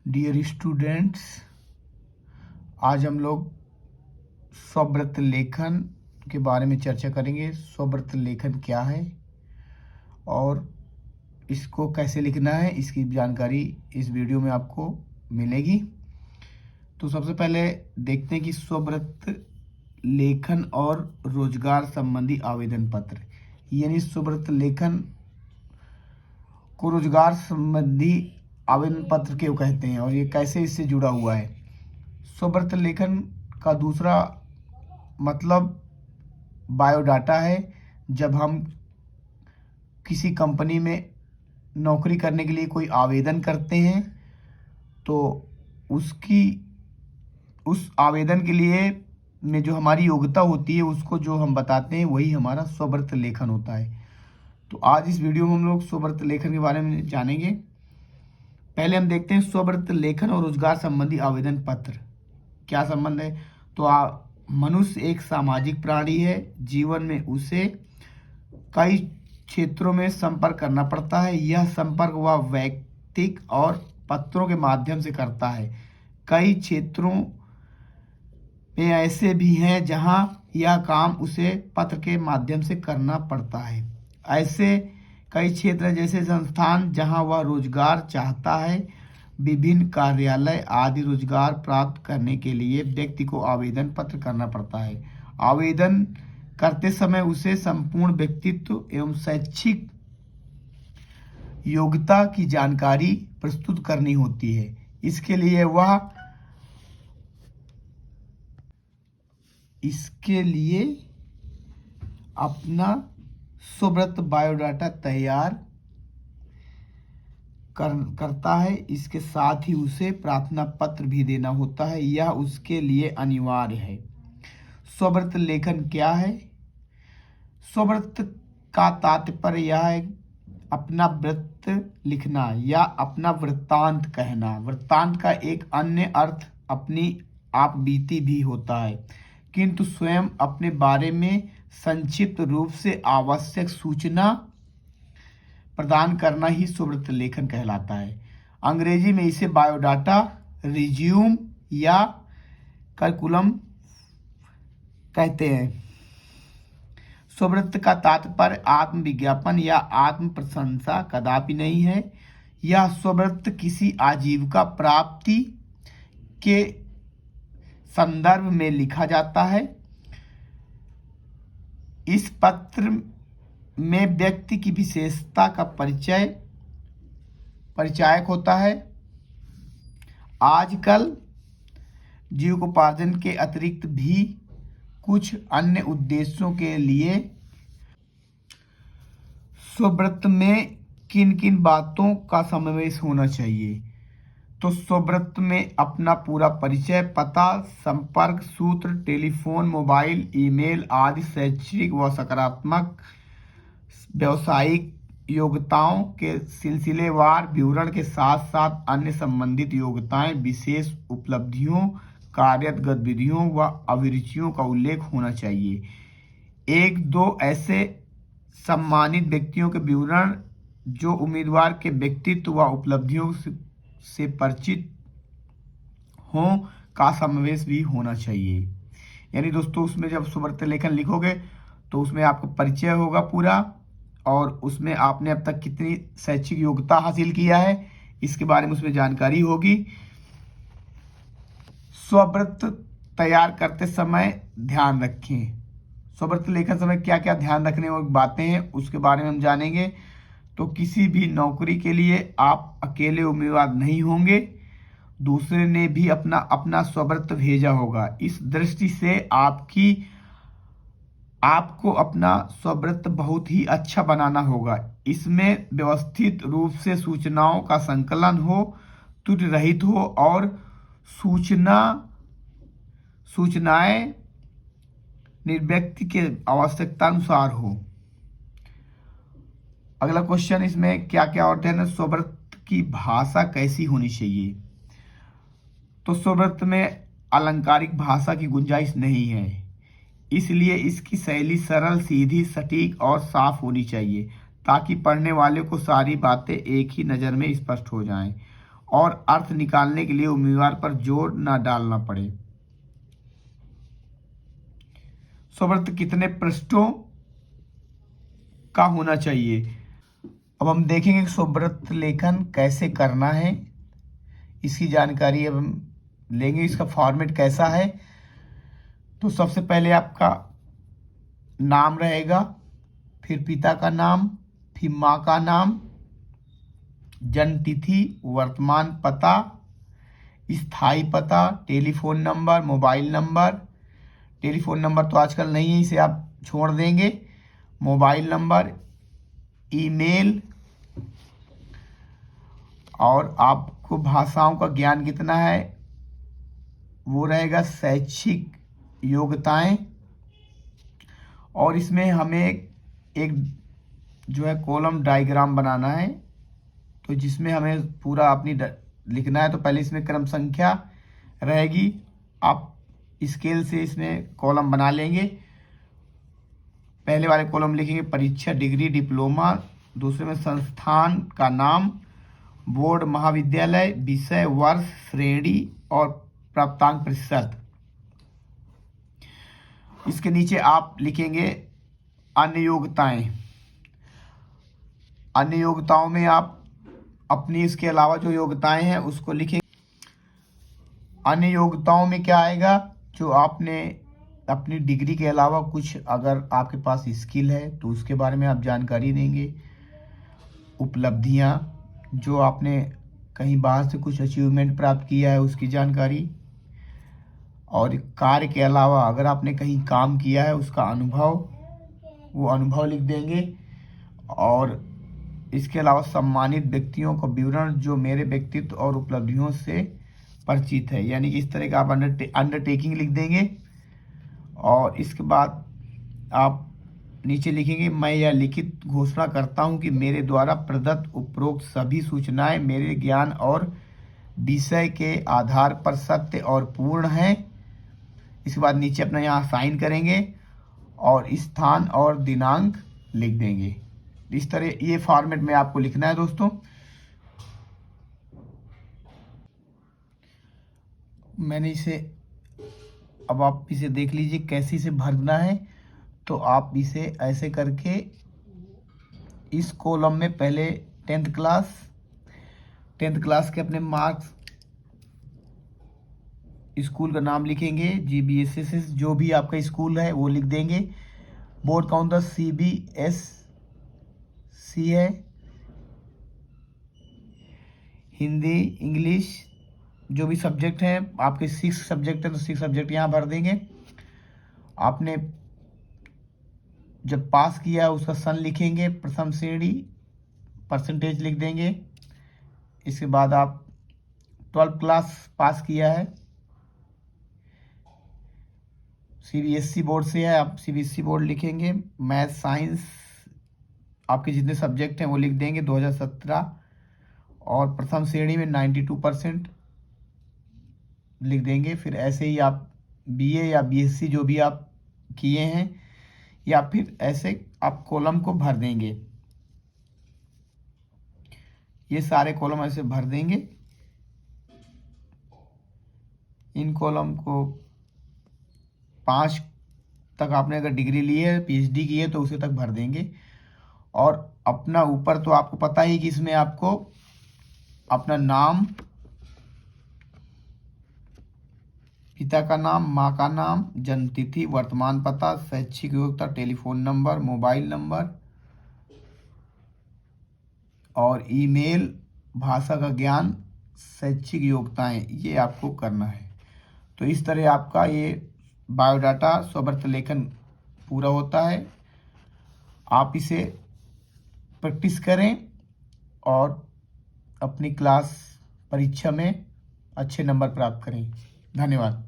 Dear students, आज हम लोग स्वव्रत लेखन के बारे में चर्चा करेंगे। स्वव्रत लेखन क्या है और इसको कैसे लिखना है, इसकी जानकारी इस वीडियो में आपको मिलेगी। तो सबसे पहले देखते हैं कि स्वव्रत लेखन और रोजगार संबंधी आवेदन पत्र, यानी स्वव्रत लेखन को रोजगार संबंधी आवेदन पत्र क्यों कहते हैं और ये कैसे इससे जुड़ा हुआ है। स्वव्रत लेखन का दूसरा मतलब बायोडाटा है। जब हम किसी कंपनी में नौकरी करने के लिए कोई आवेदन करते हैं तो उस आवेदन के लिए में जो हमारी योग्यता होती है उसको जो हम बताते हैं वही हमारा स्वव्रत लेखन होता है। तो आज इस वीडियो में हम लोग स्वव्रत लेखन के बारे में जानेंगे। पहले हम देखते हैं स्वव्रत लेखन और रोजगार संबंधी आवेदन पत्र क्या संबंध है। तो मनुष्य एक सामाजिक प्राणी है। जीवन में उसे कई क्षेत्रों में संपर्क करना पड़ता है। यह संपर्क वह वैयक्तिक और पत्रों के माध्यम से करता है। कई क्षेत्रों में ऐसे भी हैं जहां यह काम उसे पत्र के माध्यम से करना पड़ता है। ऐसे कई क्षेत्र जैसे संस्थान जहां वह रोजगार चाहता है। विभिन्न कार्यालय आदि रोजगार प्राप्त करने के लिए व्यक्ति को आवेदन पत्र करना पड़ता है। आवेदन करते समय उसे संपूर्ण व्यक्तित्व एवं शैक्षिक योग्यता की जानकारी प्रस्तुत करनी होती है। इसके लिए अपना स्वव्रत बायोडाटा तैयार करता है। इसके साथ ही उसे प्रार्थना पत्र भी देना होता है। यह उसके लिए अनिवार्य है। स्वव्रत लेखन क्या है? स्वव्रत का तात्पर्य यह है अपना व्रत लिखना या अपना वृत्तांत कहना। वृत्तांत का एक अन्य अर्थ अपनी आप बीती भी होता है, किंतु स्वयं अपने बारे में संक्षिप्त रूप से आवश्यक सूचना प्रदान करना ही स्वव्रत लेखन कहलाता है। अंग्रेजी में इसे बायोडाटा, रिज्यूम या करिकुलम कहते हैं। स्वव्रत का तात्पर्य आत्मविज्ञापन या आत्म प्रशंसा कदापि नहीं है। यह स्वव्रत किसी आजीविका प्राप्ति के संदर्भ में लिखा जाता है। इस पत्र में व्यक्ति की विशेषता का परिचायक होता है। आजकल जीविकोपार्जन के अतिरिक्त भी कुछ अन्य उद्देश्यों के लिए स्वव्रत में किन किन बातों का समावेश होना चाहिए। तो स्वव्रत में अपना पूरा परिचय, पता, संपर्क सूत्र, टेलीफोन, मोबाइल, ईमेल आदि शैक्षिक व सकारात्मक व्यावसायिक योग्यताओं के सिलसिलेवार विवरण के साथ साथ अन्य संबंधित योग्यताएं, विशेष उपलब्धियों, कार्यरत गतिविधियों व अभिरुचियों का उल्लेख होना चाहिए। एक दो ऐसे सम्मानित व्यक्तियों के विवरण जो उम्मीदवार के व्यक्तित्व व उपलब्धियों से परिचित हों का समावेश भी होना चाहिए। यानी दोस्तों, उसमें जब स्वव्रत लेखन लिखोगे तो उसमें आपका परिचय होगा पूरा और उसमें आपने अब तक कितनी शैक्षिक योग्यता हासिल किया है इसके बारे में उसमें जानकारी होगी। स्वव्रत तैयार करते समय ध्यान रखें। स्वव्रत लेखन समय क्या क्या ध्यान रखने वाली बातें हैं उसके बारे में हम जानेंगे। तो किसी भी नौकरी के लिए आप अकेले उम्मीदवार नहीं होंगे, दूसरे ने भी अपना स्वव्रत भेजा होगा। इस दृष्टि से आपको अपना स्वव्रत बहुत ही अच्छा बनाना होगा। इसमें व्यवस्थित रूप से सूचनाओं का संकलन हो, त्रुटि रहित हो और सूचनाएं व्यक्ति के आवश्यकता अनुसार हो। अगला क्वेश्चन इसमें क्या क्या और ध्यान है, स्वव्रत की भाषा कैसी होनी चाहिए। तो स्वव्रत में अलंकारिक भाषा की गुंजाइश नहीं है, इसलिए इसकी शैली सरल, सीधी, सटीक और साफ होनी चाहिए ताकि पढ़ने वाले को सारी बातें एक ही नज़र में स्पष्ट हो जाएं। और अर्थ निकालने के लिए उम्मीदवार पर जोर न डालना पड़े। स्वरवर्त कितने पृष्ठों का होना चाहिए? अब हम देखेंगे कि स्वरवर्त लेखन कैसे करना है, इसकी जानकारी अब हम लेंगे। इसका फॉर्मेट कैसा है, तो सबसे पहले आपका नाम रहेगा, फिर पिता का नाम, फिर माँ का नाम, जन्म तिथि, वर्तमान पता, स्थायी पता, telephone number, mobile number. Telephone number तो आजकल नहीं है, इसे आप छोड़ देंगे। मोबाइल नंबर, ईमेल, और आपको भाषाओं का ज्ञान कितना है वो रहेगा, शैक्षिक योग्यताएं। और इसमें हमें एक जो है कॉलम डायग्राम बनाना है, तो जिसमें हमें पूरा अपनी लिखना है। तो पहले इसमें क्रम संख्या रहेगी, आप स्केल से इसमें कॉलम बना लेंगे। पहले वाले कॉलम लिखेंगे परीक्षा, डिग्री, डिप्लोमा। दूसरे में संस्थान का नाम, बोर्ड, महाविद्यालय, विषय, वर्ष, श्रेणी और प्राप्तांक प्रतिशत। इसके नीचे आप लिखेंगे अन्य योग्यताएं। अन्य योग्यताओं में आप अपनी इसके अलावा जो योग्यताएं हैं उसको लिखेंगे। अन्य योग्यताओं में क्या आएगा, जो आपने अपनी डिग्री के अलावा कुछ अगर आपके पास स्किल है तो उसके बारे में आप जानकारी देंगे। उपलब्धियां, जो आपने कहीं बाहर से कुछ अचीवमेंट प्राप्त किया है उसकी जानकारी। और कार्य के अलावा अगर आपने कहीं काम किया है उसका अनुभव, वो अनुभव लिख देंगे। और इसके अलावा सम्मानित व्यक्तियों का विवरण जो मेरे व्यक्तित्व और उपलब्धियों से परिचित है, यानी कि इस तरह का आप अंडरटेकिंग लिख देंगे। और इसके बाद आप नीचे लिखेंगे, मैं यह लिखित घोषणा करता हूं कि मेरे द्वारा प्रदत्त उपरोक्त सभी सूचनाएं मेरे ज्ञान और विषय के आधार पर सत्य और पूर्ण हैं। इसके बाद नीचे अपना यहाँ साइन करेंगे और स्थान और दिनांक लिख देंगे। इस तरह ये फॉर्मेट में आपको लिखना है दोस्तों। मैंने इसे, अब आप इसे देख लीजिए कैसे इसे भरना है। तो आप इसे ऐसे करके इस कॉलम में पहले 10th क्लास के अपने मार्क्स, स्कूल का नाम लिखेंगे, GBSS जो भी आपका स्कूल है वो लिख देंगे। बोर्ड कौन सा, CBSC है। हिंदी, इंग्लिश, जो भी सब्जेक्ट हैं आपके 6 सब्जेक्ट है तो 6 सब्जेक्ट यहाँ भर देंगे। आपने जब पास किया उसका सन लिखेंगे, प्रथम श्रेणी, परसेंटेज लिख देंगे। इसके बाद आप 12th क्लास पास किया है, CBSC बोर्ड से है, आप CBSC बोर्ड लिखेंगे। मैथ, साइंस, आपके जितने सब्जेक्ट हैं वो लिख देंगे 2017। और प्रथम श्रेणी में 92% लिख देंगे। फिर ऐसे ही आप BA या BSc जो भी आप किए हैं, या फिर ऐसे आप कॉलम को भर देंगे। ये सारे कॉलम ऐसे भर देंगे। इन कॉलम को 5 तक आपने अगर डिग्री ली है, PhD की है तो उसे तक भर देंगे। और अपना ऊपर तो आपको पता ही कि इसमें आपको अपना नाम, पिता का नाम, माँ का नाम, जन्म तिथि, वर्तमान पता, शैक्षिक योग्यता, टेलीफोन नंबर, मोबाइल नंबर और ईमेल, भाषा का ज्ञान, शैक्षिक योग्यताएं, ये आपको करना है। तो इस तरह आपका ये बायोडाटा स्वरवर्त लेखन पूरा होता है। आप इसे प्रैक्टिस करें और अपनी क्लास परीक्षा में अच्छे नंबर प्राप्त करें। धन्यवाद।